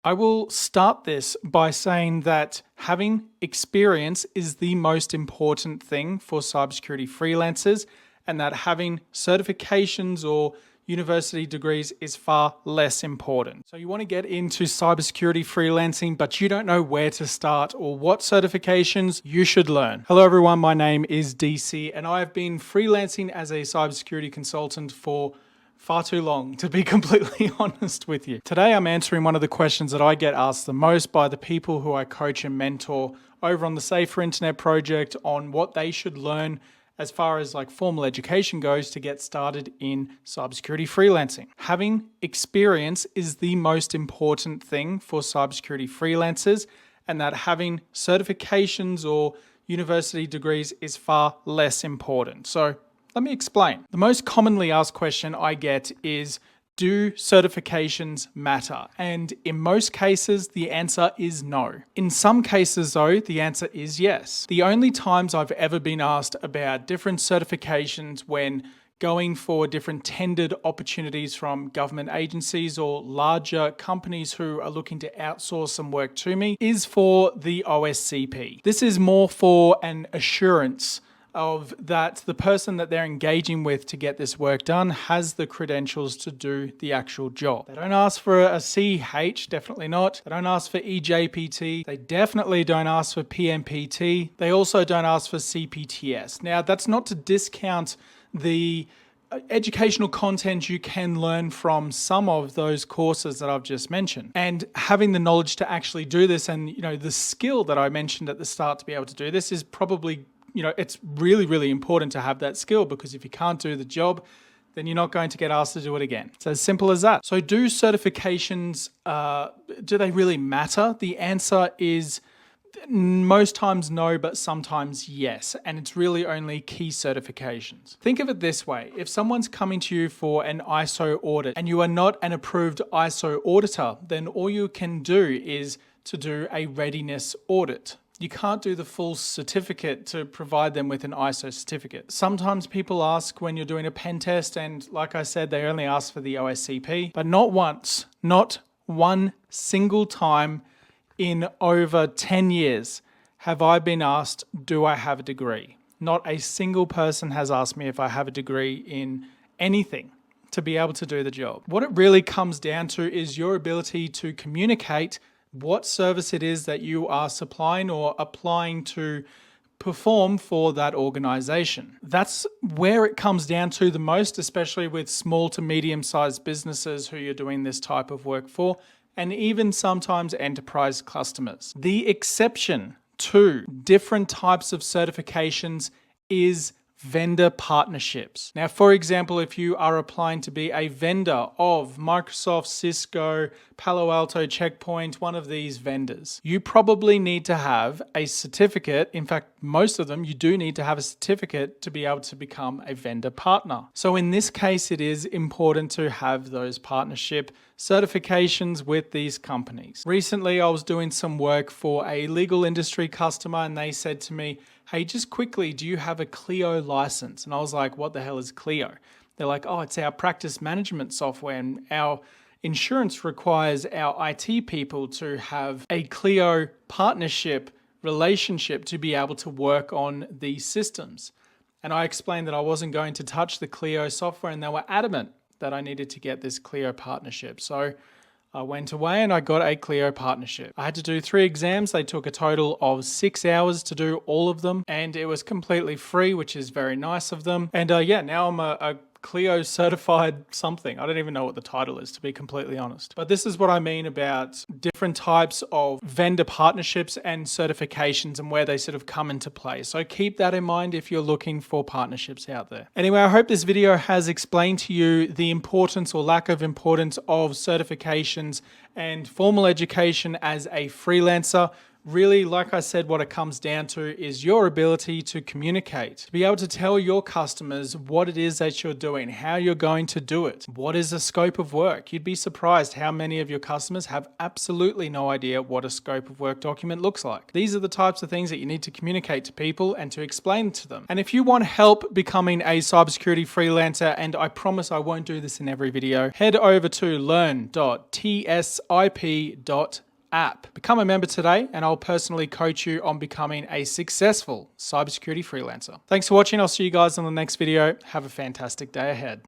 I will start this by saying that having experience is the most important thing for cybersecurity freelancers, and that having certifications or university degrees is far less important. So you want to get into cybersecurity freelancing, but you don't know where to start or what certifications you should learn. Hello everyone, my name is DC and I have been freelancing as a cybersecurity consultant for far too long, to be completely honest with you. Today I'm answering one of the questions that I get asked the most by the people who I coach and mentor over on the Safer Internet project on what they should learn as far as like formal education goes to get started in cybersecurity freelancing. Having experience is the most important thing for cybersecurity freelancers, and that having certifications or university degrees is far less important. So let me explain. The most commonly asked question I get is, do certifications matter? And in most cases, the answer is no. In some cases though, the answer is yes. The only times I've ever been asked about different certifications when going for different tendered opportunities from government agencies or larger companies who are looking to outsource some work to me is for the OSCP. This is more for an assurance of that the person that they're engaging with to get this work done has the credentials to do the actual job. They don't ask for a CH, definitely not. They don't ask for EJPT. They definitely don't ask for PMPT. They also don't ask for CPTS. Now, that's not to discount the educational content you can learn from some of those courses that I've just mentioned. And having the knowledge to actually do this and, the skill that I mentioned at the start to be able to do this is probably it's really, really important to have that skill, because if you can't do the job, then you're not going to get asked to do it again. It's as simple as that. So do certifications, do they really matter? The answer is most times no, but sometimes yes. And it's really only key certifications. Think of it this way. If someone's coming to you for an ISO audit and you are not an approved ISO auditor, then all you can do is to do a readiness audit. You can't do the full certificate to provide them with an ISO certificate. Sometimes people ask when you're doing a pen test, and like I said, they only ask for the OSCP, but not once, not one single time in over 10 years have I been asked, do I have a degree? Not a single person has asked me if I have a degree in anything to be able to do the job. What it really comes down to is your ability to communicate what service it is that you are supplying or applying to perform for that organization. That's where it comes down to the most, especially with small to medium-sized businesses who you're doing this type of work for, and even sometimes enterprise customers. The exception to different types of certifications is vendor partnerships. Now, for example, if you are applying to be a vendor of Microsoft, Cisco, Palo Alto, Checkpoint, one of these vendors, you probably need to have a certificate. In fact, most of them, you do need to have a certificate to be able to become a vendor partner. So in this case, it is important to have those partnership certifications with these companies. Recently, I was doing some work for a legal industry customer and they said to me, hey, just quickly, do you have a Clio license? And I was like, what the hell is Clio? They're like, oh, it's our practice management software and our insurance requires our IT people to have a Clio partnership relationship to be able to work on these systems. And I explained that I wasn't going to touch the Clio software and they were adamant that I needed to get this Clio partnership. So I went away and I got a Clio partnership. I had to do 3 exams. They took a total of 6 hours to do all of them. And it was completely free, which is very nice of them. And now I'm a Clio certified something. I don't even know what the title is, to be completely honest. But this is what I mean about different types of vendor partnerships and certifications and where they sort of come into play. So keep that in mind if you're looking for partnerships out there. Anyway, I hope this video has explained to you the importance or lack of importance of certifications and formal education as a freelancer. Really, like I said, what it comes down to is your ability to communicate, to be able to tell your customers what it is that you're doing, how you're going to do it, what is the scope of work. You'd be surprised how many of your customers have absolutely no idea what a scope of work document looks like. These are the types of things that you need to communicate to people and to explain to them. And if you want help becoming a cybersecurity freelancer, and I promise I won't do this in every video, head over to learn.tsip.app. Become a member today and I'll personally coach you on becoming a successful cybersecurity freelancer. Thanks for watching. I'll see you guys in the next video. Have a fantastic day ahead.